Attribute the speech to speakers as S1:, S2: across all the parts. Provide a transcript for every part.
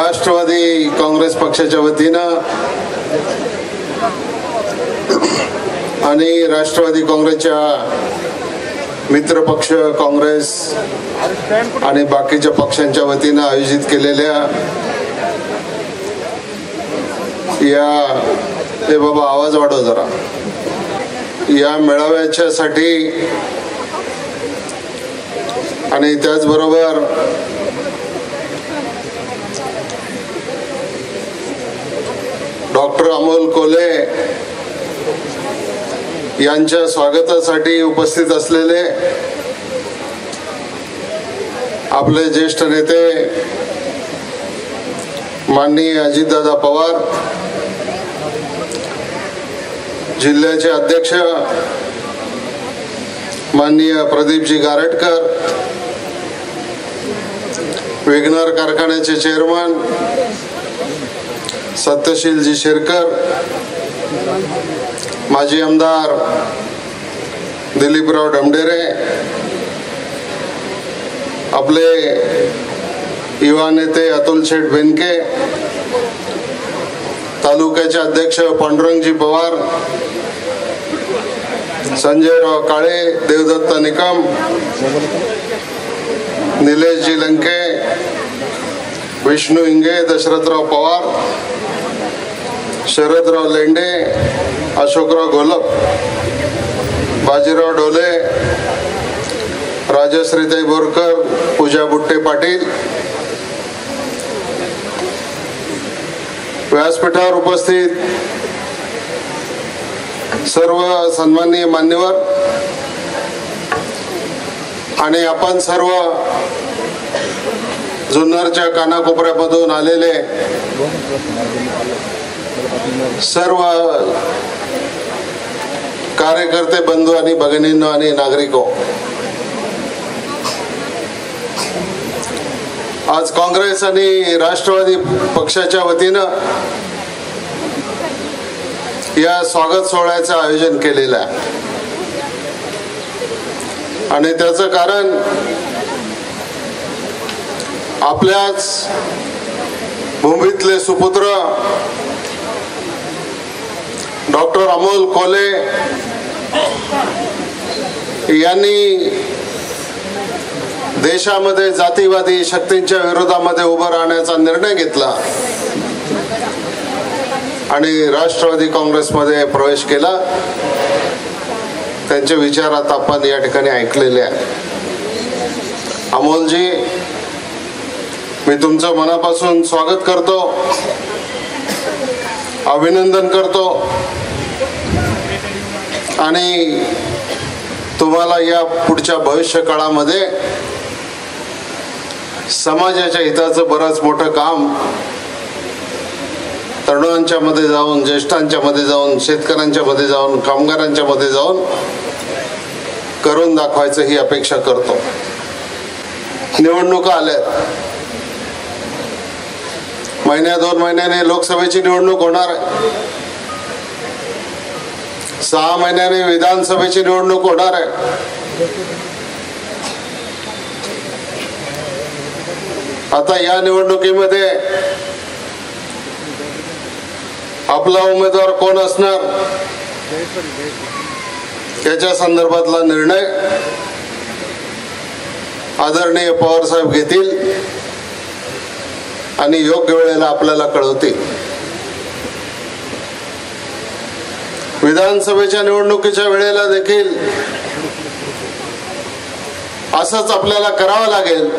S1: राष्ट्रवादी काँग्रेस पक्षाच्या वतीनं आणि राष्ट्रवादी काँग्रेसच्या मित्र पक्ष काँग्रेस आणि बाकीच्या पक्षांच्या वतीनं आयोजित केलेल्या या हे बाबा आवाज वाढव जरा या मेळाव्याच्या साठी आणि त्याचबरोबर डॉक्टर अमोल कोल्हे यांच्या स्वागतासाठी उपस्थित असलेले आपले ज्येष्ठ नेते माननीय अजितदादा पवार, जिल्ह्याचे अध्यक्ष माननीय प्रदीपजी गारटकर, वेगनर कारखान्याचे चेअरमन सत्यशीलजी शेरकर, माजी आमदार दिलीपराव ढमढेरे, आपले युवा नेते अतुल शेठ बेनके, तालुक्याचे अध्यक्ष पांडुरंगजी पवार, संजयराव काळे, देवदत्त निकम, निलेशजी लंके, विष्णू इंगे, दशरथराव पवार, शरदराव लेंडे, अशोकराव घोलप, बाजीराव ढोले, राजश्रीताई बोरकर, पूजा बुट्टे पाटील, व्यासपीठावर उपस्थित सर्व सन्माननीय मान्यवर आणि आपण सर्व जुन्नरच्या कानाकोपऱ्यामधून आलेले सर्व कार्यकर्ते बंधू आणि भगिनींनो आणि नागरिको, आज काँग्रेस आणि राष्ट्रवादी पक्षाच्या वतीनं या स्वागत सोहळ्याचं आयोजन केलेलं आहे आणि त्याचं कारण आपल्याच भूमीतले सुपुत्र डॉक्टर अमोल कोल्हे यांनी देशामध्ये जातीवादी शक्तींच्या विरोधामध्ये उभं राहण्याचा निर्णय घेतला आणि राष्ट्रवादी काँग्रेसमध्ये प्रवेश केला. त्यांचे विचार आता आपण या ठिकाणी ऐकलेले आहेत. अमोलजी, मी तुमचं मनापासून स्वागत करतो, अभिनंदन करतो आणि तुम्हाला या पुढच्या भविष्य काळामध्ये समाजाच्या हिताचं बरंच मोठं काम तरुणांच्या मध्ये जाऊन, ज्येष्ठांच्या मध्ये जाऊन, शेतकऱ्यांच्या मध्ये जाऊन, कामगारांच्या मध्ये जाऊन करून दाखवायचं ही अपेक्षा करतो. निवडणुका आल्यात, महिन्या 2 महिन्याने लोकसभेची निवडणूक होणार आहे, 6 महिन्याने विधानसभेची निवडणूक होणार आहे. आता या निवडणुकीमध्ये आपला उमेदवार कोण असणार याच्या संदर्भातला निर्णय आदरणीय पवार साहेब घेतील आणि योग्य वेळेला आपल्याला कळवतील. विधानसभेच्या निवडणुकीच्या वेळेला देखील असंच आपल्याला करावं लागेल.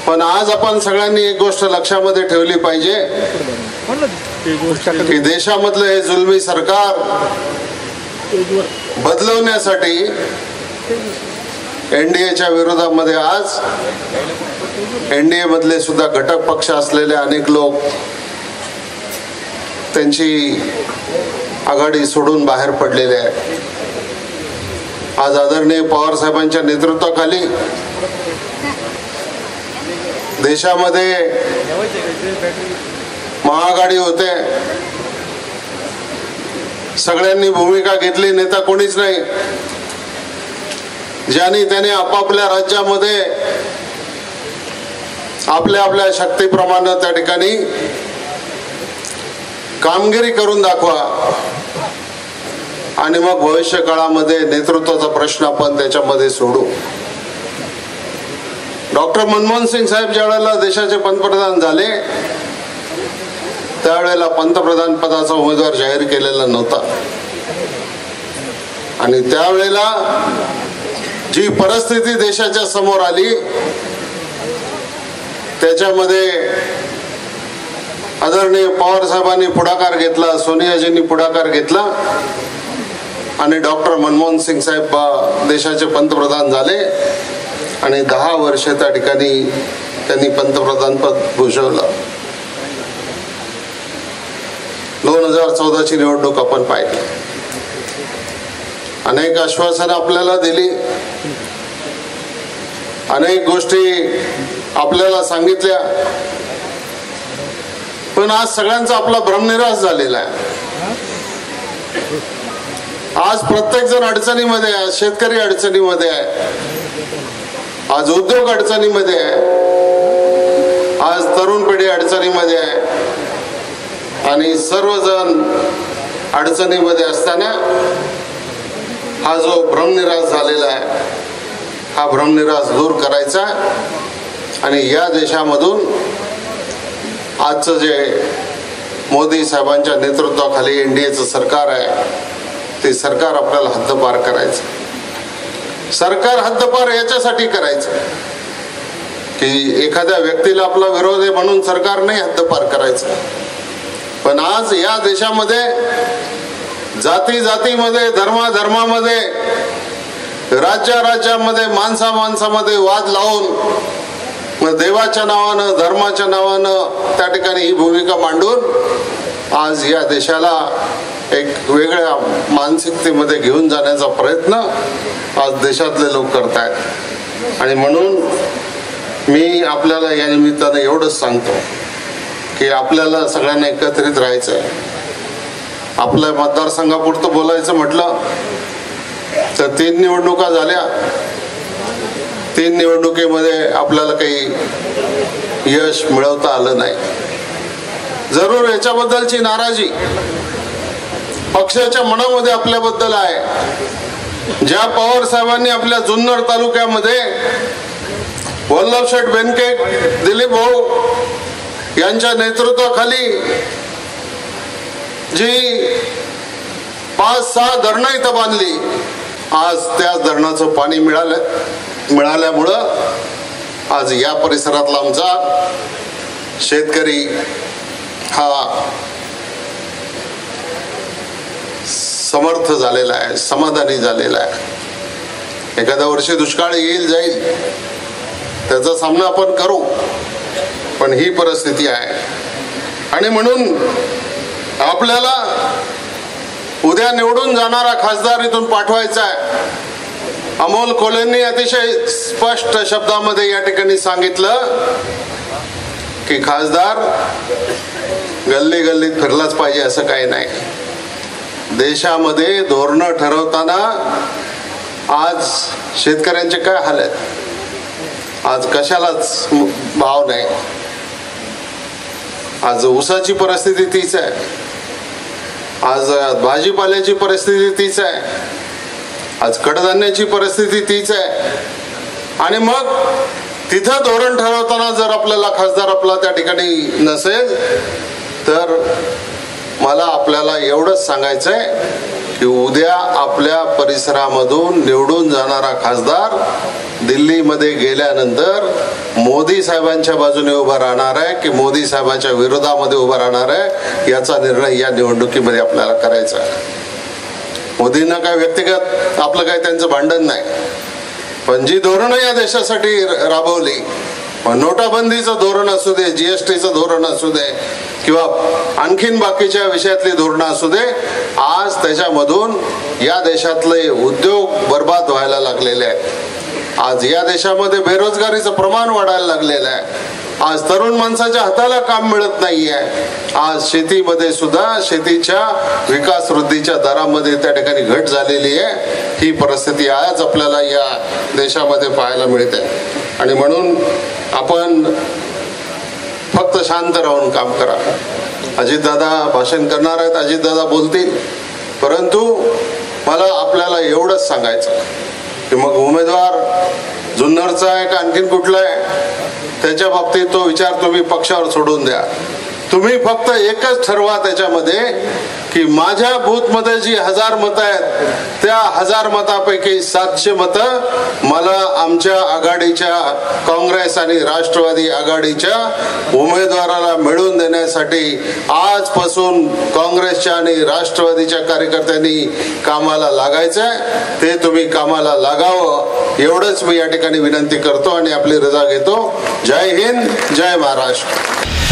S1: पण आज आपण सगळ्यांनी एक गोष्ट लक्षामध्ये ठेवली पाहिजे की देशामधलं हे जुलमी सरकार बदलवण्यासाठी एनडीएच्या विरोधामध्ये आज एनडीए मधले सुद्धा घटक पक्ष असलेले अनेक लोक त्यांची आघाडी सोडून बाहेर पडलेले आहेत. आज आदरणीय पवार साहेबांच्या नेतृत्वाखाली देशामध्ये महाआघाडी होते. सगळ्यांनी भूमिका घेतली, नेता कोणीच नाही. ज्यांनी त्याने आपापल्या राज्यामध्ये आपल्या आपल्या शक्तीप्रमाणे त्या ठिकाणी कामगिरी करून दाखवा आणि मग भविष्य काळामध्ये नेतृत्वाचा प्रश्न आपण त्याच्यामध्ये सोडू. डॉक्टर मनमोहन सिंग साहेब ज्या वेळेला देशाचे पंतप्रधान झाले त्यावेळेला पंतप्रधान पदाचा उमेदवार जाहीर केलेला नव्हता आणि त्यावेळेला जी परिस्थिती देशाच्या समोर आली त्याच्यामध्ये आदरणीय पवार साहेबांनी पुढाकार घेतला, सोनियाजींनी पुढाकार घेतला आणि डॉक्टर मनमोहन सिंग साहेब देशाचे पंतप्रधान झाले आणि 10 वर्ष त्या ठिकाणी त्यांनी पंतप्रधान पद भूषवलं. 2014ची निवडणूक आपण पाहिली, अनेक आश्वासनं आपल्याला दिली, अनेक गोष्टी आपल्याला सांगितल्या, पण आज सगळ्यांचा आपला भ्रमनिरास झालेला आहे. आज प्रत्येक जण अडचणीमध्ये आहे, शेतकरी अडचणीमध्ये आहे, आज उद्योग अडचणीमध्ये आहे, आज तरुण पिढी अडचणीमध्ये आहे आणि सर्वजण अडचणीमध्ये असताना हा जो भ्रमनिरास झालेला आहे हा भ्रमनिरास दूर करायचा आणि या देशामधून आजचं जे मोदी साहेबांच्या नेतृत्वाखाली एनडीएचं सरकार आहे ते सरकार आपल्याला हद्दपार करायचं. सरकार हद्दपार याच्यासाठी करायचं की एखाद्या व्यक्तीला आपला विरोध आहे म्हणून सरकार नाही हद्दपार करायचं, पण आज या देशामध्ये जाती जातीमध्ये, धर्माधर्मामध्ये, राज्यामध्ये, माणसामध्ये वाद लावून मग देवाच्या नावानं, धर्माच्या नावानं त्या ठिकाणी ही भूमिका मांडून आज या देशाला एक वेगळ्या मानसिकतेमध्ये घेऊन जाण्याचा प्रयत्न आज देशातले लोक करतायत. आणि म्हणून मी आपल्याला या निमित्तानं एवढंच सांगतो की आपल्याला सगळ्यांना एकत्रित राहायचं आहे. आपल्या मतदारसंघापुरतं बोलायचं म्हटलं तर 3 निवडणुका झाल्या, 3 निवडणुकीमध्ये आपल्याला काही यश मिळवता आलं नाही. जरूर याच्याबद्दलची नाराजी पक्षाच्या मनामध्ये आपल्याबद्दल आहे. ज्या पवार साहेबांनी आपल्या जुन्नर तालुक्यामध्ये वल्लभशेठ बेनके, दिलीप भाऊ यांच्या नेतृत्वाखाली जी 5-6 धरणं इथं बांधली, आज त्या धरणाचं पाणी मिळाल्यामुळं आज या परिसरातला आमचा शेतकरी हा समर्थ झालेला आहे, समाधानी झालेला आहे. एखाद्या वर्षी दुष्काळ येईल जाईल त्याचा सामना आपण करू, पण ही परिस्थिती आहे. आणि म्हणून आपल्याला उद्या निवडून जाणारा खासदार इथून पाठवायचा आहे. अमोल कोल्हेंनी अतिशय स्पष्ट शब्दामध्ये या ठिकाणी सांगितलं की खासदार गल्ली गल्लीत फिरलाच पाहिजे असं काही नाही. देशामध्ये धोरणं ठरवताना आज शेतकऱ्यांचे काय हाल आहेत, आज कशालाच भाव नाही. आज ऊसाची परिस्थिती तीच आहे, आज भाजीपाल्याची परिस्थिती तीच आहे, आज कडधान्याची परिस्थिती तीच आहे. आणि मग तिथं धोरण ठरवताना जर आपल्याला खासदार आपला त्या ठिकाणी नसेल तर मला आपल्याला एवढंच सांगायचंय की उद्या आपल्या परिसरामधून निवडून जाणारा खासदार दिल्लीमध्ये गेल्यानंतर मोदी साहेबांच्या बाजूने उभा राहणार आहे की मोदी साहेबांच्या विरोधामध्ये उभा राहणार आहे याचा निर्णय या निवडणुकीमध्ये आपल्याला करायचा आहे. मोदींना काय व्यक्तिगत आपलं काय त्यांचं भांडण नाही, पण जी धोरणं या देशासाठी राबवली, नोटाबंदीचं धोरण असू दे, जीएसटीचं धोरण असू दे किंवा आणखीन बाकीच्या विषयातली धोरणं असू दे, आज त्याच्यामधून या देशातले उद्योग बर्बाद व्हायला लागलेले आहेत. आज या देशामध्ये बेरोजगारीचं प्रमाण वाढायला लागलेलं आहे. आज तरुण माणसाच्या हाताला काम मिळत नाहीये. आज शेतीमध्ये सुद्धा शेतीच्या विकास वृद्धीच्या दरामध्ये त्या ठिकाणी घट झालेली आहे. ही परिस्थिती आज आपल्याला या देशामध्ये पाहायला मिळते. आणि म्हणून आपण फक्त शांत राहून काम करा. अजितदादा भाषण करणार आहेत, अजितदादा बोलतील, परंतु मला आपल्याला एवढंच सांगायचं की मग उमेदवार जुन्नरचा आहे का आणखीन कुठला आहे त्याच्या बाबतीत तो विचार तुम्ही पक्षावर सोडून द्या. तुम्ही फक्त एकच ठरवा त्याच्यामध्ये की माझ्या बूथमध्ये जी 1000 मतं आहेत त्या 1000 मतापैकी 700 मतं मला आमच्या आघाडीच्या काँग्रेस आणि राष्ट्रवादी आघाडीच्या उमेदवाराला मिळवून देण्यासाठी आजपासून काँग्रेसच्या आणि राष्ट्रवादीच्या कार्यकर्त्यांनी कामाला लागायचं आहे. ते तुम्ही कामाला लागावं एवढंच मी या ठिकाणी विनंती करतो आणि आपली रजा घेतो. जय हिंद, जय महाराष्ट्र.